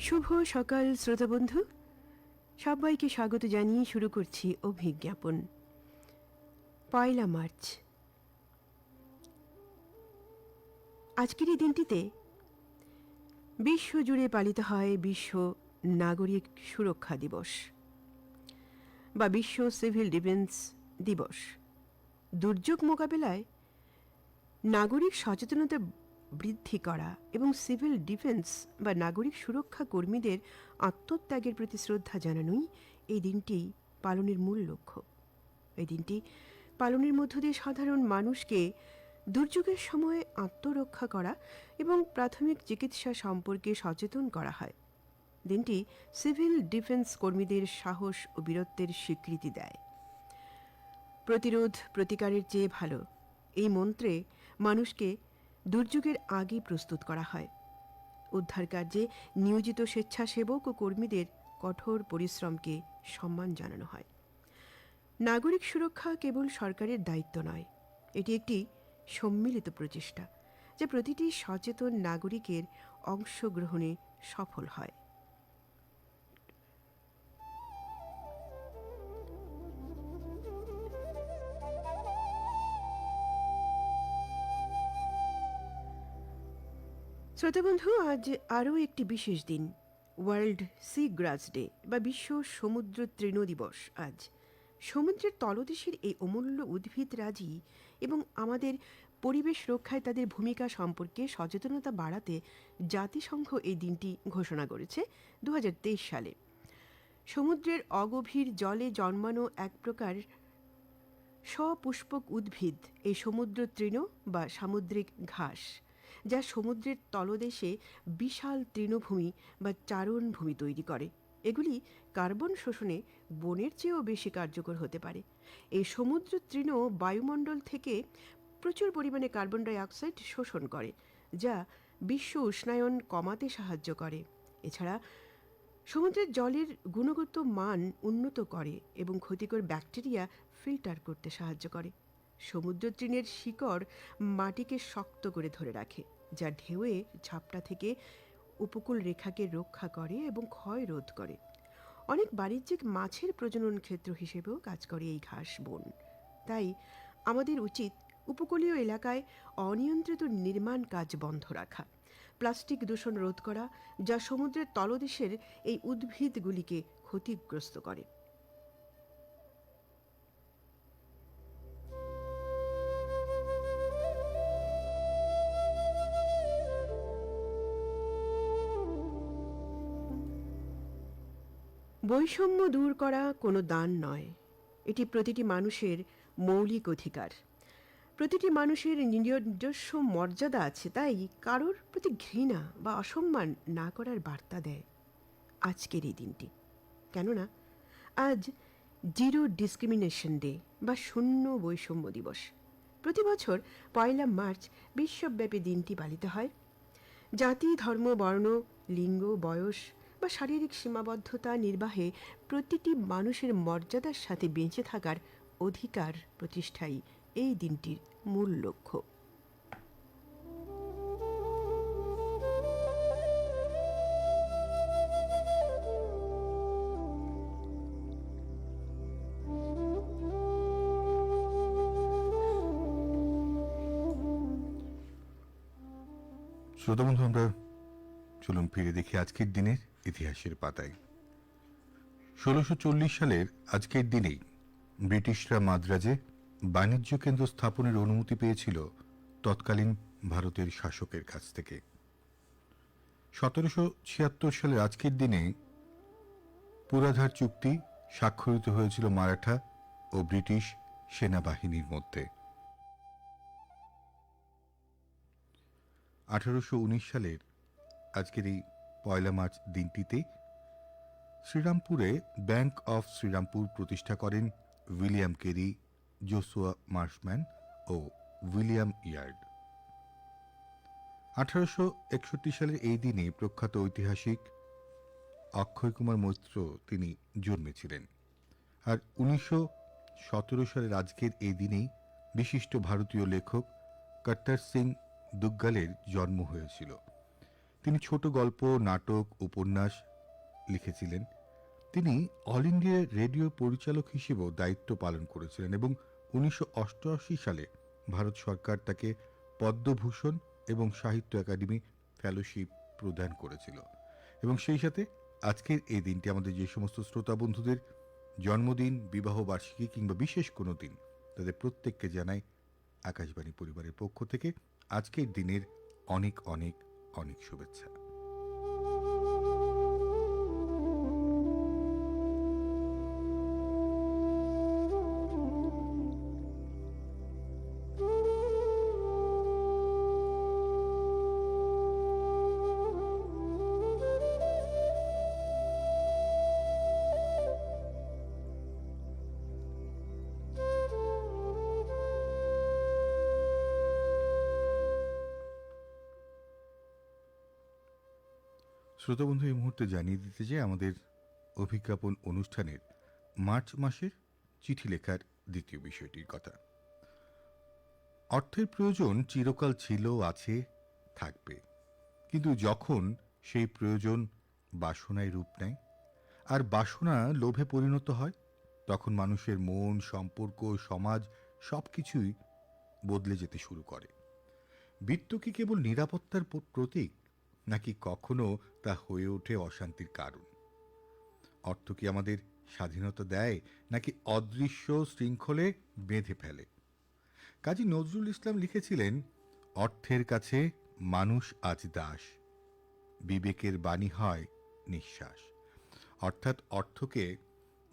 শুভ সকাল শ্রোতা বন্ধু, সবাইকে স্বাগত জানিয়ে শুরু করছি অভিজ্ঞাপন। 1 মার্চ, আজকের এই দিনটিতে বিশ্বজুড়ে পালিত হয় বিশ্ব নাগরিক সুরক্ষা দিবস বা বিশ্ব সিভিল ডিফেন্স দিবস। দুর্যোগ মোকাবেলায় নাগরিক সচেতনতা বৃদ্ধি করা এবং সিভিল ডিফেন্স বা নাগরিক সুরক্ষা কর্মীদের আত্মত্যাগের প্রতি শ্রদ্ধা জানানোই এই দিনটি পালনের মূল লক্ষ্য। এই দিনটি পালনের মধ্য দিয়ে সাধারণ মানুষকে দুর্যোগের সময় আত্মরক্ষা করা এবং প্রাথমিক চিকিৎসা সম্পর্কে সচেতন করা হয়। দিনটি সিভিল ডিফেন্স কর্মীদের সাহস ও বীরত্বের স্বীকৃতি দেয়। প্রতিরোধ প্রতিকারের চেয়ে ভালো, এই মন্ত্রে মানুষকে দুর্যোগের আগে প্রস্তুত করা হয়। উদ্ধার কার্যে নিয়োজিত স্বেচ্ছাসেবক ও কর্মীদের কঠোর পরিশ্রমকে সম্মান জানানো হয়। নাগরিক সুরক্ষা কেবল সরকারের দায়িত্ব নয়, এটি একটি সম্মিলিত প্রচেষ্টা যা প্রতিটি সচেতন নাগরিকের অংশগ্রহণে সফল হয়। শ্রোতাবন্ধু, আজ আরও একটি বিশেষ দিন, ওয়ার্ল্ড সি গ্রাস ডে বা বিশ্ব সমুদ্র তৃণ দিবস। আজ সমুদ্রের তলদেশের এই অমূল্য উদ্ভিদরাজি এবং আমাদের পরিবেশ রক্ষায় তাদের ভূমিকা সম্পর্কে সচেতনতা বাড়াতে জাতিসংঘ এই দিনটি ঘোষণা করেছে 2023 সালে। সমুদ্রের অগভীর জলে জন্মানো এক প্রকার সপুষ্পক উদ্ভিদ এই সমুদ্র তৃণ বা সামুদ্রিক ঘাস, যা সমুদ্রের তলদেশে বিশাল তৃণভূমি বা চারণভূমি তৈরি করে। এগুলি কার্বন শোষণে বনের চেয়েও বেশি কার্যকর হতে পারে। এই সমুদ্র তৃণ বায়ুমণ্ডল থেকে প্রচুর পরিমাণে কার্বন ডাই অক্সাইড শোষণ করে, যা বিশ্ব উষ্ণায়ন কমাতে সাহায্য করে। এছাড়া সমুদ্রের জলের গুণগত মান উন্নত করে এবং ক্ষতিকর ব্যাকটেরিয়া ফিল্টার করতে সাহায্য করে। সমুদ্র তৃণের শিকড় মাটিকে শক্ত করে ধরে রাখে, যা ঢেউয়ে ঝাপটা থেকে উপকূল রেখাকে রক্ষা করে এবং ক্ষয় রোধ করে। অনেক বাণিজ্যিক মাছের প্রজনন ক্ষেত্র হিসেবেও কাজ করে এই ঘাস বন। তাই আমাদের উচিত উপকূলীয় এলাকায় অনিয়ন্ত্রিত নির্মাণ কাজ বন্ধ রাখা, প্লাস্টিক দূষণ রোধ করা, যা সমুদ্রের তলদেশের এই উদ্ভিদগুলিকে ক্ষতিগ্রস্ত করে। বৈষম্য দূর করা কোনো দান নয়, এটি প্রতিটি মানুষের মৌলিক অধিকার। প্রতিটি মানুষের নিজস্ব মর্যাদা আছে, তাই কারোর প্রতি ঘৃণা বা অসম্মান না করার বার্তা দেয় আজকের এই দিনটি। কেননা আজ জিরো ডিসক্রিমিনেশন ডে বা শূন্য বৈষম্য দিবস। প্রতি বছর 1 মার্চ বিশ্বব্যাপী দিনটি পালিত হয়। জাতি, ধর্ম, বর্ণ, লিঙ্গ, বয়স বা শারীরিক সীমাবদ্ধতা নির্বাহে প্রতিটি মানুষের মর্যাদার সাথে বেঁচে থাকার অধিকার প্রতিষ্ঠাই এই দিনটির মূল লক্ষ্য। শ্রোতাবন্ধু, আমরা চলুন ফিরে দেখি আজকের দিনের ইতিহাসের পাতায়। 1640 সালের আজকের দিনেই ব্রিটিশরা মাদ্রাজে বাণিজ্য কেন্দ্র স্থাপনের অনুমতি পেয়েছিল তৎকালীন ভারতের শাসকের কাছ থেকে। 1776 সালের আজকের দিনে পুরাধার চুক্তি স্বাক্ষরিত হয়েছিল মারাঠা ও ব্রিটিশ সেনাবাহিনীর মধ্যে। 1819 সালের আজকের এই 1 মার্চ দিনটিতে শ্রীরামপুরে ব্যাংক অফ শ্রীরামপুর প্রতিষ্ঠা করেন উইলিয়াম কেরি, জোসুয়া মার্শম্যান ও উইলিয়াম ইয়ার্ড। 1861 সালের এই দিনে প্রখ্যাত ঐতিহাসিক অক্ষয় কুমার মৈত্র তিনি জন্মেছিলেন। আর 1917 সালের আজকের এই দিনেই বিশিষ্ট ভারতীয় লেখক কর্তার সিং দুগ্গালের জন্ম হয়েছিল। তিনি ছোট গল্প, নাটক, উপন্যাস লিখেছিলেন। তিনি অল ইন্ডিয়া রেডিও পরিচালক হিসেবেও দায়িত্ব পালন করেছিলেন এবং 1988 সালে ভারত সরকার তাকে পদ্মভূষণ এবং সাহিত্য একাডেমি ফেলোশিপ প্রদান করেছিল। এবং সেই সাথে আজকের এই দিনটি আমাদের যে সমস্ত শ্রোতা বন্ধুদের জন্মদিন, বিবাহ বার্ষিকী কিংবা বিশেষ কোনো দিন, তাদের প্রত্যেককে জানাই আকাশবাণী পরিবারের পক্ষ থেকে আজকের দিনের অনেক অনেক অনেক শুভেচ্ছা। শ্রোতাবন্ধু, এই মুহূর্তে জানিয়ে দিতে যে আমাদের অভিজ্ঞাপন অনুষ্ঠানের মার্চ মাসের চিঠি লেখার দ্বিতীয় বিষয়টির কথা। অর্থের প্রয়োজন চিরকাল ছিল, আছে, থাকবে, কিন্তু যখন সেই প্রয়োজন বাসনায় রূপ নেয় আর বাসনা লোভে পরিণত হয়, তখন মানুষের মন, সম্পর্ক, সমাজ সবকিছুই বদলে যেতে শুরু করে। বিত্ত কি কেবল নিরাপত্তার প্রতীক, নাকি কখনো তা হয়ে ওঠে অশান্তির কারণ? অর্থ কি আমাদের স্বাধীনতা দেয়, নাকি অদৃশ্য শৃঙ্খলে বেঁধে ফেলে? কাজী নজরুল ইসলাম লিখেছিলেন, অর্থের কাছে মানুষ আজ দাস, বিবেকের বাণী হয় নিঃশ্বাস। অর্থাৎ অর্থকে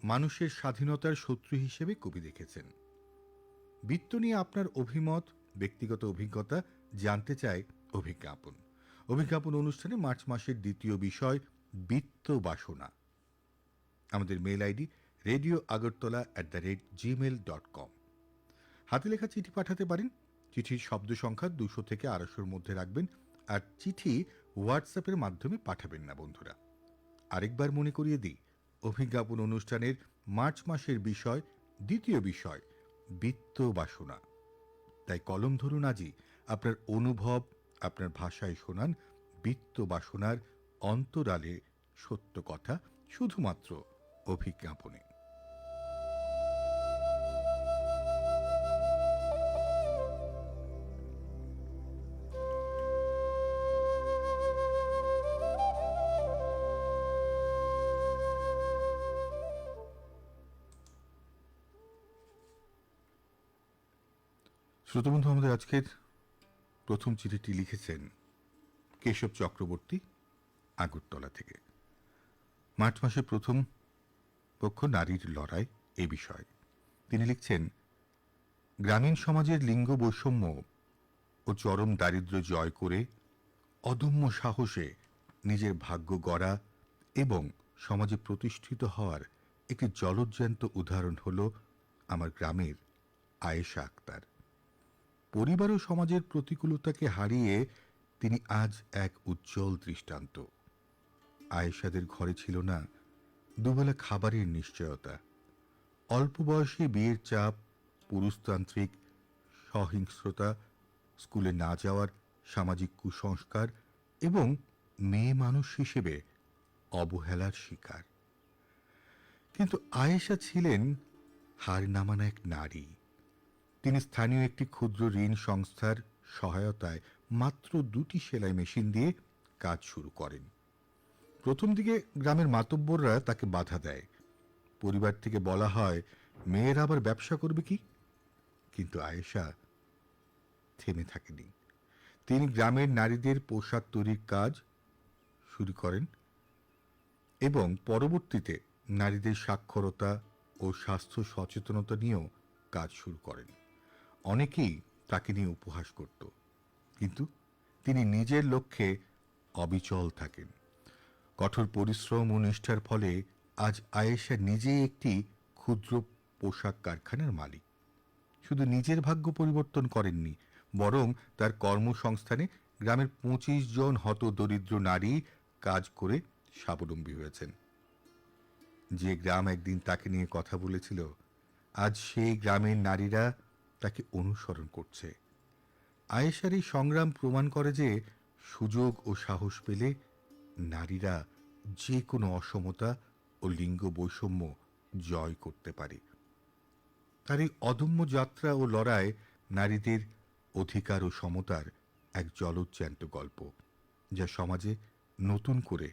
মানুষের স্বাধীনতার শত্রু হিসেবে কবি দেখেছেন। বিত্ত নিয়ে আপনার অভিমত, ব্যক্তিগত অভিজ্ঞতা জানতে চায় অভিজ্ঞাপন। অভিজ্ঞাপন অনুষ্ঠানে মার্চ মাসের দ্বিতীয় বিষয় বিত্ত বাসনা। আমাদের মেল আইডি radioagartala@gmail.com। হাতে লেখা চিঠি পাঠাতে পারেন। চিঠির শব্দ সংখ্যা 200 থেকে 250-র মধ্যে রাখবেন, আর চিঠি হোয়াটসঅ্যাপের মাধ্যমে পাঠাবেন না বন্ধুরা। আরেকবার মনে করিয়ে দিই, অভিজ্ঞাপন অনুষ্ঠানের মার্চ মাসের বিষয়, দ্বিতীয় বিষয় বিত্ত বাসনা। তাই কলম ধরুন আজই, আপনার অনুভব আপনার ভাষায় শোনান বিত্ত বাসনার অন্তরালে সত্য কথা, শুধুমাত্র অভিজ্ঞাপনে। শ্রোতবন্ধু, আমাদের আজকের প্রথম চিঠিটি লিখেছেন কেশব চক্রবর্তী, আগরতলা থেকে। মার্চ মাসের প্রথম পক্ষ নারীর লড়াই এই বিষয়ে তিনি লিখছেন, গ্রামীণ সমাজের লিঙ্গ বৈষম্য ও চরম দারিদ্র্য জয় করে অদম্য সাহসে নিজের ভাগ্য গড়া এবং সমাজে প্রতিষ্ঠিত হওয়ার একটি জলজ্যান্ত উদাহরণ হল আমার গ্রামের আয়েশা আক্তার। পরিবার ও সমাজের প্রতিকূলতাকে হারিয়ে তিনি আজ এক উজ্জ্বল দৃষ্টান্ত। আয়েশাদের ঘরে ছিল না দুবেলা খাবারের নিশ্চয়তা, অল্প বয়সে বিয়ের চাপ, পুরুষতান্ত্রিক সহিংস্রতা, স্কুলে না যাওয়ার সামাজিক কুসংস্কার এবং মেয়ে মানুষ হিসেবে অবহেলার শিকার। কিন্তু আয়েশা ছিলেন হার না মানা এক নারী। তিনি স্থানীয় একটি ক্ষুদ্র ঋণ সংস্থার সহায়তায় মাত্র 2টি সেলাই মেশিন দিয়ে কাজ শুরু করেন। প্রথম দিকে গ্রামের মাতব্বররা তাকে বাধা দেয়। পরিবার থেকে বলা হয়, মেয়েরা আবার ব্যবসা করবে কি? কিন্তু আয়েশা থেমে থাকেনি। তিনি গ্রামের নারীদের পোশাক তৈরির কাজ শুরু করেন এবং পরবর্তীতে নারীদের সাক্ষরতা ও স্বাস্থ্য সচেতনতা নিয়েও কাজ শুরু করেন। অনেকেই তাকে নিয়ে উপহাস করত, কিন্তু তিনি নিজের লক্ষ্যে অবিচল থাকেন। কঠোর পরিশ্রম ও নিষ্ঠার ফলে আজ আয়েশা নিজেই একটি ক্ষুদ্র পোশাক কারখানার মালিক। শুধু নিজের ভাগ্য পরিবর্তন করেননি, বরং তার কর্মসংস্থানে গ্রামের 25 জন হতদরিদ্র নারী কাজ করে স্বাবলম্বী হয়েছেন। যে গ্রাম একদিন তাকে নিয়ে কথা বলেছিল, আজ সেই গ্রামের নারীরা তাকে অনুসরণ করছে। আয়েশার এই সংগ্রাম প্রমাণ করে যে সুযোগ ও সাহস পেলে নারীরা যে কোনো অসমতা ও লিঙ্গ বৈষম্য জয় করতে পারে। তার এই অদম্য যাত্রা ও লড়াই নারীদের অধিকার ও সমতার এক জলজ্যান্ত গল্প, যা সমাজে নতুন করে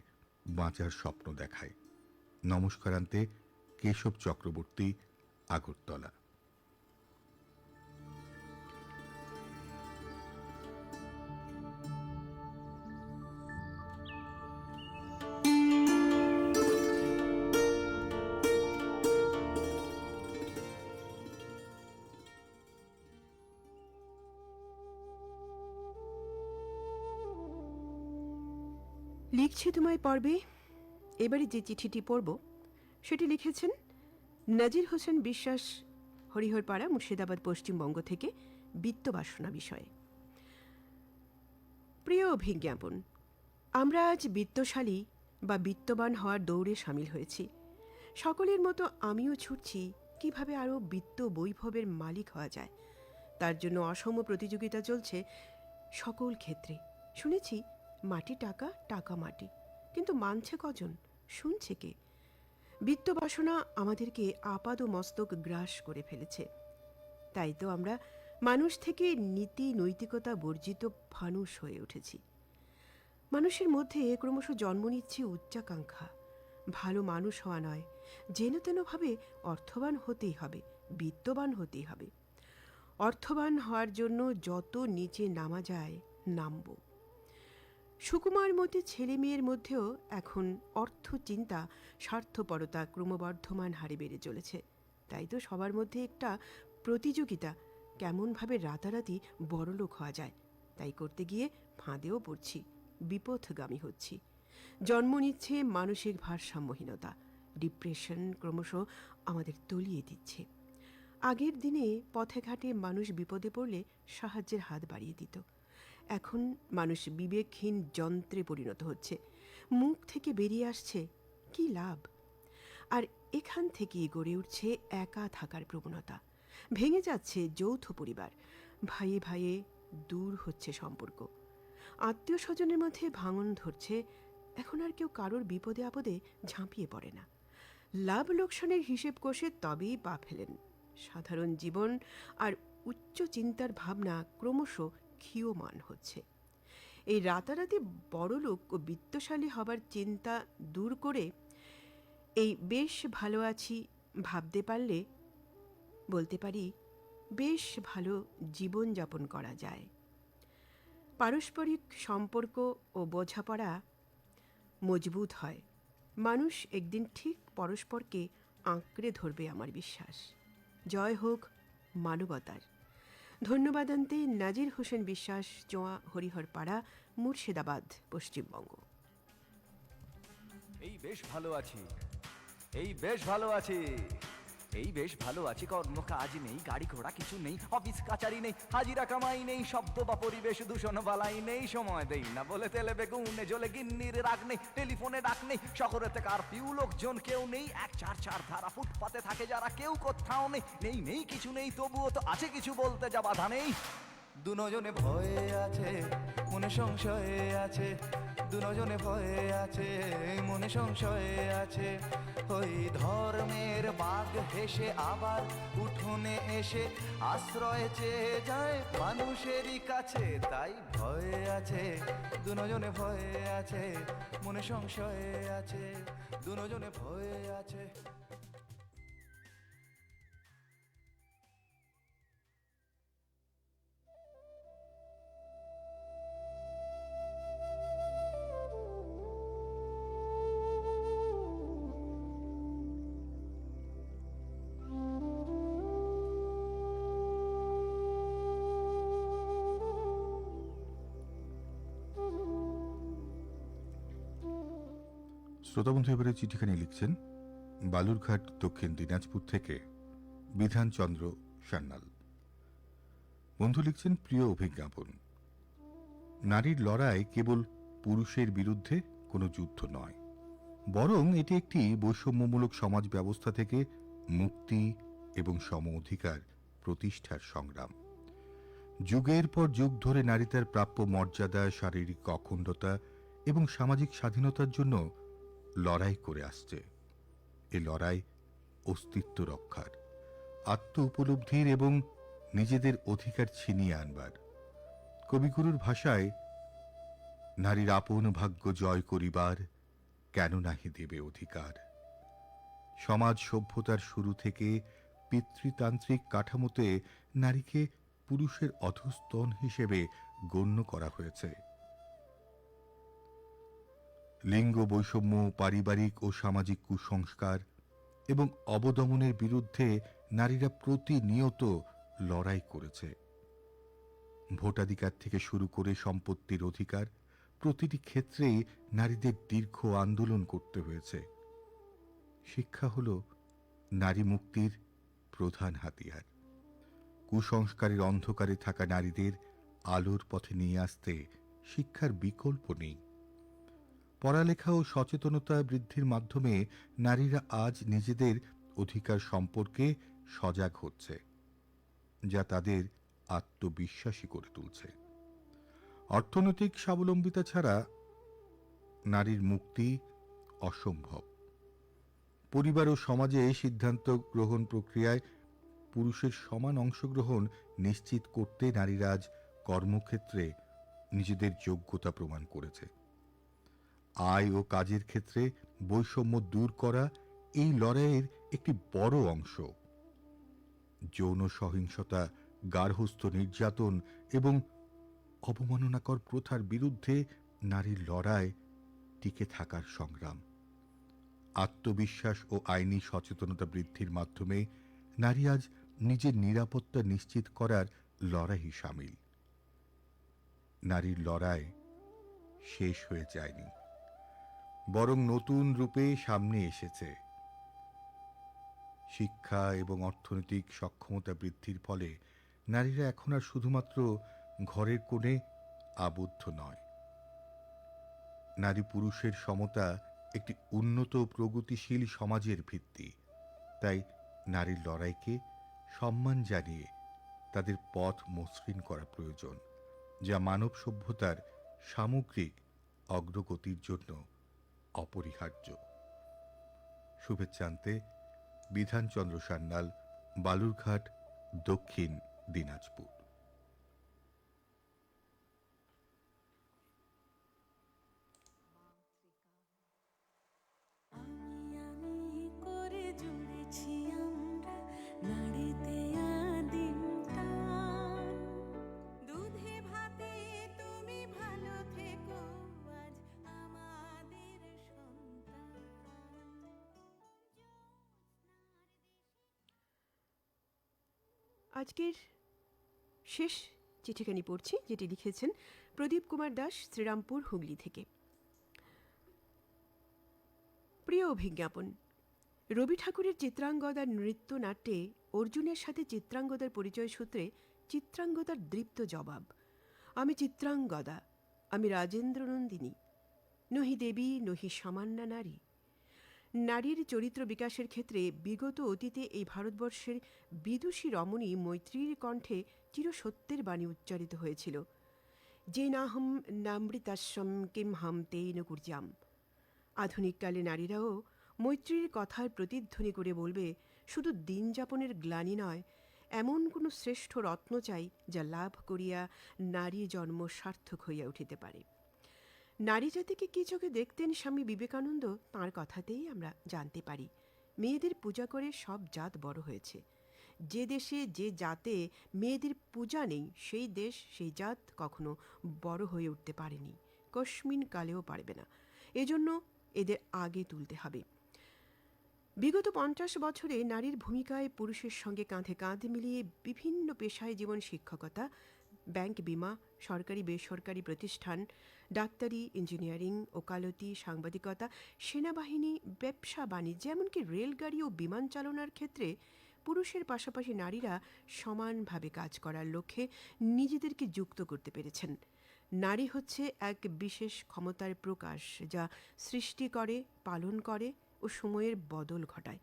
বাঁচার স্বপ্ন দেখায়। নমস্কারান্তে কেশব চক্রবর্তী, আগরতলা। লিখছি তোমায় পর্বে। এবারে যে চিঠিটি পড়ব সেটি লিখেছেন নাজির হোসেন বিশ্বাস, হরিহরপাড়া, মুর্শিদাবাদ, পশ্চিমবঙ্গ থেকে, বিত্ত বাসনা বিষয়ে। প্রিয় অভিজ্ঞাপন, আমরা আজ বিত্তশালী বা বিত্তবান হওয়ার দৌড়ে সামিল হয়েছি। সকলের মতো আমিও ছুটছি কিভাবে আরও বিত্ত বৈভবের মালিক হওয়া যায়। তার জন্য অসম প্রতিযোগিতা চলছে সকল ক্ষেত্রে। শুনেছি মাটি টাকা, টাকা মাটি, কিন্তু মানছে কজন, শুনছে কে? বিত্ত বাসনা আমাদেরকে আপাদ মস্তক গ্রাস করে ফেলেছে। তাই তো আমরা মানুষ থেকে নীতি নৈতিকতা বর্জিত ফানুষ হয়ে উঠেছি। মানুষের মধ্যে ক্রমশ জন্ম নিচ্ছে উচ্চাকাঙ্ক্ষা। ভালো মানুষ হওয়া নয়, যেন তেনভাবে অর্থবান হতেই হবে, বিত্তবান হতেই হবে। অর্থবান হওয়ার জন্য যত নিচে নামা যায় নামব। সুকুমার মতে ছেলে মেয়ের মধ্যেও এখন অর্থ চিন্তা, স্বার্থপরতা ক্রমবর্ধমান হারে বেড়ে চলেছে। তাই তো সবার মধ্যে একটা প্রতিযোগিতা, কেমনভাবে রাতারাতি বড়লোক হওয়া যায়। তাই করতে গিয়ে ফাঁদেও পড়ছি, বিপথগামী হচ্ছি। জন্ম নিচ্ছে মানসিক ভারসাম্যহীনতা, ডিপ্রেশন ক্রমশ আমাদের তলিয়ে দিচ্ছে। আগের দিনে পথে ঘাটে মানুষ বিপদে পড়লে সাহায্যের হাত বাড়িয়ে দিত। এখন মানুষ বিবেকহীন যন্ত্রে পরিণত হচ্ছে। মুখ থেকে বেরিয়ে আসছে কি লাভ? আর এখান থেকেই গড়ে উঠছে একা থাকার প্রবণতা। ভেঙে যাচ্ছে যৌথ পরিবার, ভাইয়ে ভাইয়ে দূর হচ্ছে সম্পর্ক, আত্মীয় স্বজনের মধ্যে ভাঙন ধরছে। এখন আর কেউ কারোর বিপদে আপদে ঝাঁপিয়ে পড়ে না। লাভ লোকসানের হিসেব কষে তবেই পা ফেলেন। সাধারণ জীবন আর উচ্চ চিন্তার ভাবনা ক্রমশ ক্ষীয়মান হচ্ছে। এই রাতারাতি বড়লোক ও বিত্তশালী হবার চিন্তা দূর করে এই বেশ ভালো আছি ভাবতে পারলে বলতে পারি বেশ ভালো জীবনযাপন করা যায়। পারস্পরিক সম্পর্ক ও বোঝাপড়া মজবুত হয়। মানুষ একদিন ঠিক পরস্পরকে আঁকড়ে ধরবে, আমার বিশ্বাস। জয় হোক মানবতার। ধন্যবাদান্তে নাজির হোসেন বিশ্বাস, চোয়া, হরিহরপাড়া, মুর্শিদাবাদ, পশ্চিমবঙ্গ। এই বেশ ভালো আছি, এই বেশ ভালো আছি, এই বেশ ভালো আছি। কর্ম কাজ নেই, গাড়ি ঘোড়া কিছু নেই, অফিস কাচারি নেই, হাজিরা কামাই নেই, শব্দ বা পরিবেশ দূষণ বালাই নেই। সময় দেই না বলে তেলে বেগুনে জ্বলে গিন্নির রাগ নেই, টেলিফোনে ডাক নেই, শহরেতে কারফিউ, লোকজন কেউ নেই। 1-4-4 ধারা ফুটপাতে থাকে যারা, কেউ কোথাও নেই। নেই নেই কিছু নেই, তবুও তো আছে কিছু, বলতে যা বাধা নেই। দুজনে ভয়ে আছে, মনে সংশয়ে আছে, দুজনে ভয়ে আছে, মনে সংশয়ে আছে। ওই ধর্মের বাঘ হেসে আবার উঠোনে এসে আশ্রয় চেয়ে যায় মানুষেরই কাছে। তাই ভয়ে আছে, দুজনে ভয়ে আছে, মনে সংশয়ে আছে, দুজনে ভয়ে আছে। শ্রোতাবন্ধু এবারে চিঠিখানি লিখছেন বালুরঘাট, দক্ষিণ দিনাজপুর থেকে বিধানচন্দ্র সান্যাল। বন্ধু লিখছেন, প্রিয় অভিজ্ঞাপন, নারীর লড়াই কেবল পুরুষের বিরুদ্ধে কোনো যুদ্ধ নয়, বরং এটি একটি বৈষম্যমূলক সমাজ ব্যবস্থা থেকে মুক্তি এবং সম অধিকার প্রতিষ্ঠার সংগ্রাম। যুগের পর যুগ ধরে নারী তার প্রাপ্য মর্যাদা, শারীরিক অখণ্ডতা এবং সামাজিক স্বাধীনতার জন্য লড়াই করে আসছে। এ লড়াই অস্তিত্ব রক্ষার, আত্ম উপলব্ধির এবং নিজেদের অধিকার ছিনিয়ে আনবার। কবিগুরুর ভাষায়, নারীর আপন ভাগ্য জয় করিবার কেন নাহি দেবে অধিকার। সমাজ সভ্যতার শুরু থেকে পিতৃতান্ত্রিক কাঠামোতে নারীকে পুরুষের অধস্তন হিসেবে গণ্য করা হয়েছে। লিঙ্গ বৈষম্য, পারিবারিক ও সামাজিক কুসংস্কার এবং অবদমনের বিরুদ্ধে নারীরা প্রতিনিয়ত লড়াই করেছে। ভোটাধিকার থেকে শুরু করে সম্পত্তির অধিকার, প্রতিটি ক্ষেত্রেই নারীদের দীর্ঘ আন্দোলন করতে হয়েছে। শিক্ষা হল নারী মুক্তির প্রধান হাতিয়ার। কুসংস্কারের অন্ধকারে থাকা নারীদের আলোর পথে নিয়ে আসতে শিক্ষার বিকল্প নেই। পড়ালেখা ও সচেতনতা বৃদ্ধির মাধ্যমে নারীরা আজ নিজেদের অধিকার সম্পর্কে সজাগ হচ্ছে, যা তাদের আত্মবিশ্বাসী করে তুলছে। অর্থনৈতিক স্বাবলম্বিতা ছাড়া নারীর মুক্তি অসম্ভব। পরিবার ও সমাজে সিদ্ধান্ত গ্রহণ প্রক্রিয়ায় পুরুষের সমান অংশগ্রহণ নিশ্চিত করতে নারীরা আজ কর্মক্ষেত্রে নিজেদের যোগ্যতা প্রমাণ করেছে। আয় ও কাজের ক্ষেত্রে বৈষম্য দূর করা এই লড়াইয়ের একটি বড় অংশ। যৌন সহিংসতা, গার্হস্থ্য নির্যাতন এবং অবমাননাকর প্রথার বিরুদ্ধে নারীর লড়াই টিকে থাকার সংগ্রাম। আত্মবিশ্বাস ও আইনি সচেতনতা বৃদ্ধির মাধ্যমে নারী আজ নিজের নিরাপত্তা নিশ্চিত করার লড়াই সামিল। নারীর লড়াই শেষ হয়ে যায়নি, বরং নতুন রূপে সামনে এসেছে। শিক্ষা এবং অর্থনৈতিক সক্ষমতা বৃদ্ধির ফলে নারীরা এখন আর শুধুমাত্র ঘরের কোণে আবদ্ধ নয়। নারী পুরুষের সমতা একটি উন্নত ও প্রগতিশীল সমাজের ভিত্তি। তাই নারীর লড়াইকে সম্মান জানিয়ে তাদের পথ মসৃণ করা প্রয়োজন, যা মানব সভ্যতার সামগ্রিক অগ্রগতির জন্য অপরিহার্য। শুভেচ্ছান্তে বিধানচন্দ্র সান্যাল, বালুরঘাট, দক্ষিণ দিনাজপুর। আজকের শেষ চিঠিখানি পড়ছি, যেটি লিখেছেন প্রদীপ কুমার দাস, শ্রীরামপুর, হুগলি থেকে। প্রিয় অভিজ্ঞাপন, রবি ঠাকুরের চিত্রাঙ্গদার নৃত্যনাট্যে অর্জুনের সাথে চিত্রাঙ্গদার পরিচয় সূত্রে চিত্রাঙ্গদার দৃপ্ত জবাব, আমি চিত্রাঙ্গদা, আমি রাজেন্দ্রনন্দিনী, নহি দেবী নহি সামান্যা নারী। নারীর চরিত্র বিকাশের ক্ষেত্রে বিগত অতীতে এই ভারতবর্ষের বিদুষী রমণী মৈত্রীর কণ্ঠে চিরসত্যের বাণী উচ্চারিত হয়েছিল, যে নাহম নামৃতাস্যম কিম হাম তেন কুর্যাম। আধুনিককালে নারীরাও মৈত্রীর কথার প্রতিধ্বনি করে বলবে, শুধু দিন যাপনের গ্লানি নয়, এমন কোনো শ্রেষ্ঠ রত্ন চাই যা লাভ করিয়া নারী জন্ম সার্থক হইয়া উঠিতে পারে। নারী জাতিকে কি চোখে দেখতেন স্বামী বিবেকানন্দ, তাঁর কথাতেই আমরা জানতে পারি। মেয়েদের পূজা করে সব জাত বড় হয়েছে। যে দেশে যে জাতে মেয়েদের পূজা নেই, সেই দেশ সেই জাত কখনো বড় হয়ে উঠতে পারেনি, কস্মিন কালেও পারবে না। এজন্য এদের আগে তুলতে হবে। বিগত 50 বছরে নারীর ভূমিকায় পুরুষের সঙ্গে কাঁধে কাঁধ মিলিয়ে বিভিন্ন পেশায়, যেমন শিক্ষকতা, ব্যাংক, বিমা, সরকারি বেসরকারি প্রতিষ্ঠান, ডাক্তারি, ইঞ্জিনিয়ারিং, ওকালতি, সাংবাদিকতা, সেনাবাহিনী, ব্যবসা বাণিজ্য, এমনকি রেলগাড়ি ও বিমান চালনার ক্ষেত্রে পুরুষের পাশাপাশি নারীরা সমানভাবে কাজ করার লক্ষ্যে নিজেদেরকে যুক্ত করতে পেরেছেন। নারী হচ্ছে এক বিশেষ ক্ষমতার প্রকাশ, যা সৃষ্টি করে, পালন করে ও সময়ের বদল ঘটায়।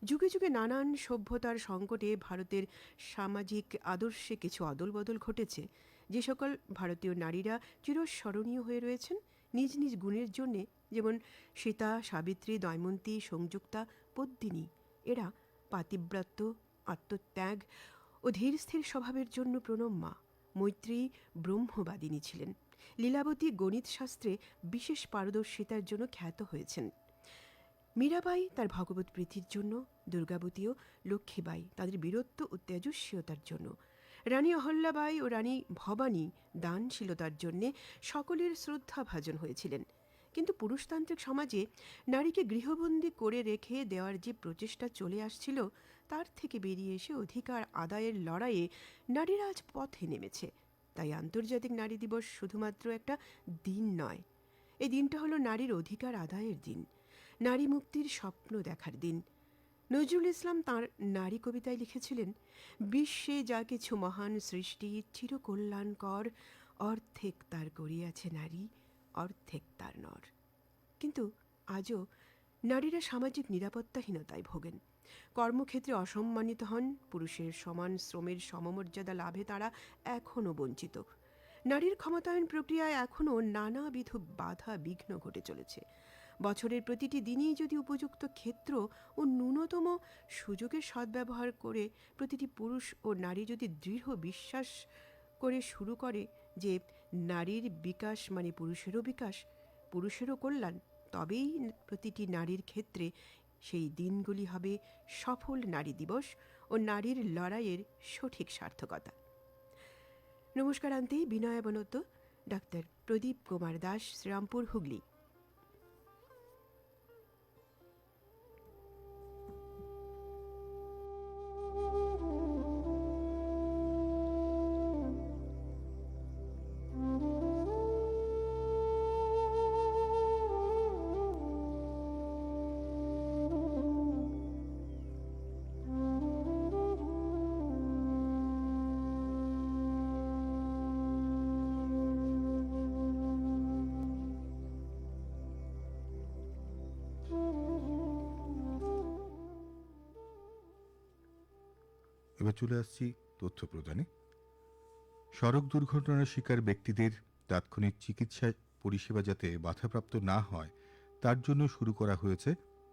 যুগে যুগে নানান সভ্যতার সংকটে ভারতের সামাজিক আদর্শে কিছু অদলবদল ঘটেছে। যে সকল ভারতীয় নারীরা চিরস্মরণীয় হয়ে রয়েছেন নিজ নিজ গুণের জন্যে, যেমন সীতা, সাবিত্রী, দময়ন্তী, সংযুক্তা, পদ্মিনী, এরা পাতিব্রত্য, আত্মত্যাগ ও ধীর স্থির স্বভাবের জন্য প্রণম্যা। মৈত্রী ব্রহ্মবাদিনী ছিলেন। লীলাবতী গণিতশাস্ত্রে বিশেষ পারদর্শিতার জন্য খ্যাত হয়েছেন। মীরাবাই তার ভগবত প্রীতির জন্য, দুর্গাবতী ও লক্ষ্মীবাই তাদের বীরত্ব ও তেজস্বীয়তার জন্য, রানী অহল্যাবাই ও রানী ভবানী দানশীলতার জন্যে সকলের শ্রদ্ধাভাজন হয়েছিলেন। কিন্তু পুরুষতান্ত্রিক সমাজে নারীকে গৃহবন্দী করে রেখে দেওয়ার যে প্রচেষ্টা চলে আসছিল, তার থেকে বেরিয়ে এসে অধিকার আদায়ের লড়াইয়ে নারীরা আজ পথে নেমেছে। তাই আন্তর্জাতিক নারী দিবস শুধুমাত্র একটা দিন নয়, এই দিনটা হলো নারীর অধিকার আদায়ের দিন, নারী মুক্তির স্বপ্ন দেখার দিন। নজরুল ইসলাম তাঁর নারী কবিতায় লিখেছিলেন, বিশ্বে যা কিছু মহান সৃষ্টি চিরকল্যাণকর, অর্ধেক তার করিয়াছে নারী, অর্ধেক তার নর। কিন্তু আজও নারীরা সামাজিক নিরাপত্তাহীনতায় ভোগেন, কর্মক্ষেত্রে অসম্মানিত হন, পুরুষের সমান শ্রমের সমমর্যাদা লাভে তারা এখনও বঞ্চিত। নারীর ক্ষমতায়ন প্রক্রিয়ায় এখনও নানাবিধ বাধা বিঘ্ন ঘটে চলেছে। বছরের প্রতিটি দিনই যদি উপযুক্ত ক্ষেত্র ও ন্যূনতম সুযোগের সদ্ব্যবহার করে প্রতিটি পুরুষ ও নারী যদি দৃঢ় বিশ্বাস করে শুরু করে যে নারীর বিকাশ মানে পুরুষেরও বিকাশ, পুরুষেরও কল্যাণ, তবেই প্রতিটি নারীর ক্ষেত্রে সেই দিনগুলি হবে সফল নারী দিবস ও নারীর লড়াইয়ের সঠিক সার্থকতা। নমস্কার আনতেই বিনয়াবনত ডাক্তার প্রদীপ কুমার দাস, শ্রীরামপুর, হুগলি। এবার চলে আসছি তথ্য প্রদানে। সড়ক দুর্ঘটনার শিকার ব্যক্তিদের তাৎক্ষণিক চিকিৎসা পরিষেবা যাতে বাধাপ্রাপ্ত না হয়, তার জন্য শুরু করা হয়েছে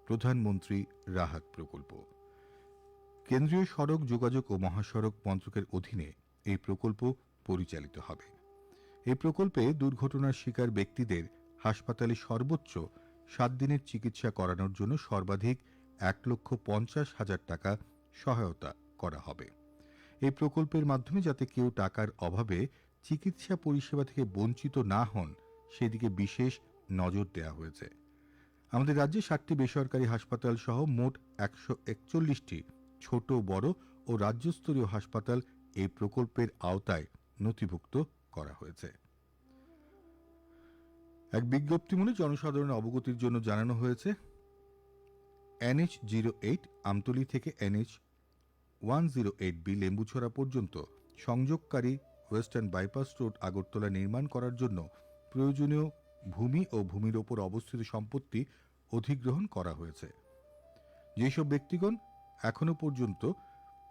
প্রধানমন্ত্রী রাহাত প্রকল্প। কেন্দ্রীয় সড়ক যোগাযোগ ও মহাসড়ক মন্ত্রকের অধীনে এই প্রকল্প পরিচালিত হবে। এই প্রকল্পে দুর্ঘটনার শিকার ব্যক্তিদের হাসপাতালে সর্বোচ্চ 7 দিনের চিকিৎসা করানোর জন্য সর্বাধিক 1,50,000 টাকা সহায়তা করা হবে। এই প্রকল্পের মাধ্যমে যাতে কেউ টাকার অভাবে চিকিৎসা পরিষেবা থেকে বঞ্চিত না হন, সেদিকে বিশেষ নজর দেওয়া হয়েছে। আমাদের রাজ্যে 7টি বেসরকারি হাসপাতাল সহ মোট 141টি ছোট বড় ও রাজ্যস্তরীয় হাসপাতাল এই প্রকল্পের আওতায় নথিভুক্ত করা হয়েছে। এক বিজ্ঞপ্তিমূলে জনসাধারণের অবগতির জন্য জানানো হয়েছে, NH08 আমতলী থেকে NH108B লেম্বুছড়া পর্যন্ত সংযোগকারী ওয়েস্টার্ন বাইপাস রোড আগরতলা নির্মাণ করার জন্য প্রয়োজনীয় ভূমি ও ভূমির ওপর অবস্থিত সম্পত্তি অধিগ্রহণ করা হয়েছে। যেসব ব্যক্তিগণ এখনো পর্যন্ত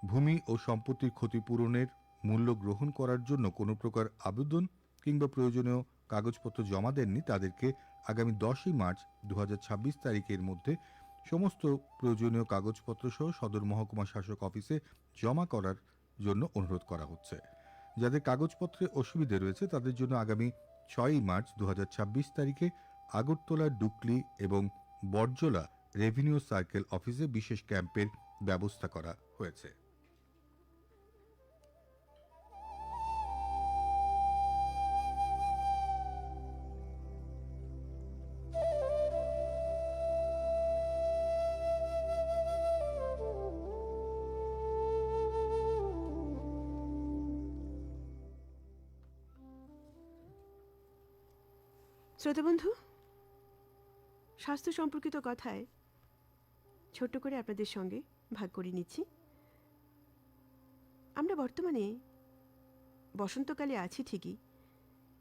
ভূমি ও সম্পত্তির ক্ষতিপূরণের মূল্য গ্রহণ করার জন্য কোনো প্রকার আবেদন কিংবা প্রয়োজনীয় কাগজপত্র জমা দেননি, তাদেরকে আগামী 10ই মার্চ 2026 তারিখের মধ্যে সমস্ত প্রয়োজনীয় কাগজপত্র সহ সদর মহকুমা শাসক অফিসে জমা করার জন্য অনুরোধ করা হচ্ছে। যাদের কাগজপত্রে অসুবিধে রয়েছে তাদের জন্য আগামী 6ই মার্চ 2026 তারিখে আগরতলা, ডুকলি এবং বরজলা রেভিনিউ সার্কেল অফিসে বিশেষ ক্যাম্পের ব্যবস্থা করা হয়েছে। শ্রোতাবন্ধু, স্বাস্থ্য সম্পর্কিত কথায় ছোট্ট করে আপনাদের সঙ্গে ভাগ করে নিচ্ছি। আমরা বর্তমানে বসন্তকালে আছি ঠিকই,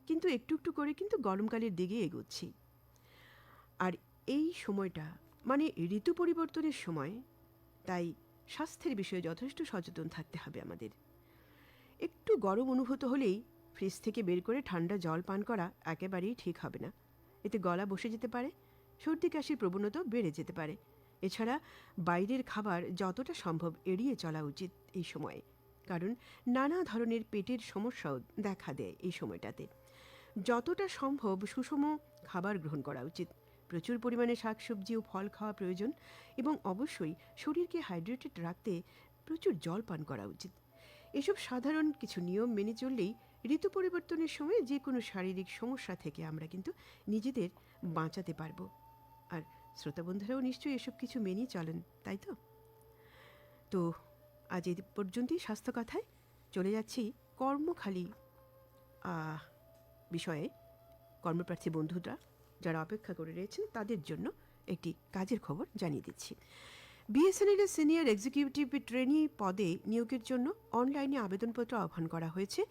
কিন্তু একটু একটু করে কিন্তু গরমকালের দিকে এগোচ্ছি। আর এই সময়টা মানে ঋতু পরিবর্তনের সময় তাই স্বাস্থ্যের বিষয়ে যথেষ্ট সচেতন থাকতে হবে আমাদের। একটু গরম অনুভূত হলেই ফ্রিজ থেকে বের করে ঠান্ডা জল পান করা একেবারেই ঠিক হবে না। এতে গলা বসে যেতে পারে, সর্দি কাশির প্রবণতাও বেড়ে যেতে পারে। এছাড়া বাইরের খাবার যতটা সম্ভব এড়িয়ে চলা উচিত এই সময়ে, কারণ নানা ধরনের পেটের সমস্যাও দেখা দেয় এই সময়টাতে। যতটা সম্ভব সুষম খাবার গ্রহণ করা উচিত। প্রচুর পরিমাণে শাকসবজি ও ফল খাওয়া প্রয়োজন এবং অবশ্যই শরীরকে হাইড্রেটেড রাখতে প্রচুর জল পান করা উচিত। এসব সাধারণ কিছু নিয়ম মেনে চললেই ঋতু পরিবর্তনের সময় যে কোনো শারীরিক সমস্যা থেকে আমরা কিন্তু নিজেদের বাঁচাতে পারবো। আর শ্রোতা বন্ধুরাও নিশ্চয়ই এসব কিছু মেনেই চলেন, তাই তো? তো আজ এই পর্যন্তই স্বাস্থ্য কথায়। চলে যাচ্ছি কর্মখালী বিষয়ে। কর্মপ্রার্থী বন্ধুরা যারা অপেক্ষা করে রয়েছেন তাদের জন্য একটি কাজের খবর জানিয়ে দিচ্ছি। বিএসএনএল এর সিনিয়র এক্সিকিউটিভ ট্রেনি পদে নিয়োগের জন্য অনলাইনে আবেদনপত্র আহ্বান করা হয়েছে।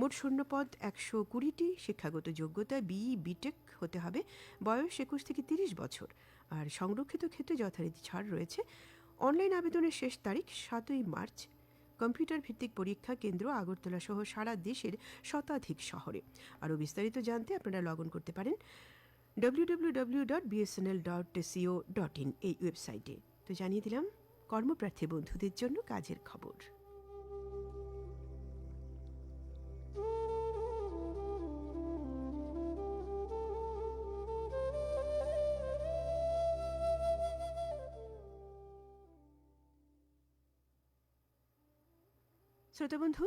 মোট শূন্যপদ 120টি। শিক্ষাগত যোগ্যতা বিই বিটেক হতে হবে। বয়স 21 থেকে 30 বছর। আর সংরক্ষিত ক্ষেত্রে যথারীতি ছাড় রয়েছে। অনলাইন আবেদনের শেষ তারিখ 7ই মার্চ। কম্পিউটার ভিত্তিক পরীক্ষা কেন্দ্র আগরতলা সহ সারা দেশের শতাধিক শহরে। আরও বিস্তারিত জানতে আপনারা লগ ইন করতে পারেন www.bsnl.co.in এই ওয়েবসাইটে। তো জানিয়ে দিলাম কর্মপ্রার্থী বন্ধুদের জন্য কাজের খবর। শ্রোতা বন্ধু,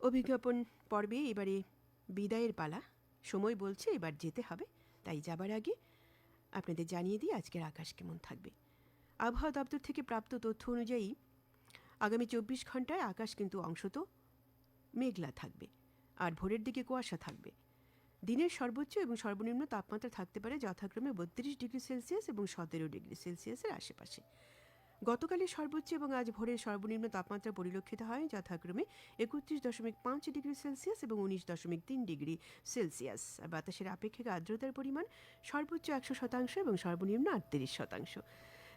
অভিজ্ঞাপন পর্বে এবারে বিদায়ের পালা। সময় বলছে এবার যেতে হবে, তাই যাবার আগে আপনাদের জানিয়ে দিই আজকের আকাশ কেমন থাকবে। আবহাওয়া দপ্তর থেকে প্রাপ্ত তথ্য অনুযায়ী আগামী 24 ঘন্টায় আকাশ কিন্তু অংশত মেঘলা থাকবে আর ভোরের দিকে কুয়াশা থাকবে। দিনের সর্বোচ্চ এবং সর্বনিম্ন তাপমাত্রা থাকতে পারে যথাক্রমে 32 ডিগ্রি সেলসিয়াস এবং 17 ডিগ্রি সেলসিয়াসের আশেপাশে। গতকালের সর্বোচ্চ এবং আজ ভোরের সর্বনিম্ন তাপমাত্রা পরিলক্ষিত হয় যথাক্রমে 31.5 ডিগ্রি সেলসিয়াস এবং 19.3 ডিগ্রি সেলসিয়াস। আর বাতাসের আপেক্ষিক আর্দ্রতার পরিমাণ সর্বোচ্চ 100% এবং সর্বনিম্ন 38%।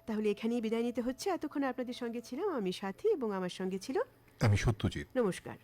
তাহলে এখানেই বিদায় নিতে হচ্ছে। এতক্ষণ আপনাদের সঙ্গে ছিলাম আমি সাথী এবং আমার সঙ্গে ছিল আমি সত্যজিৎ। নমস্কার।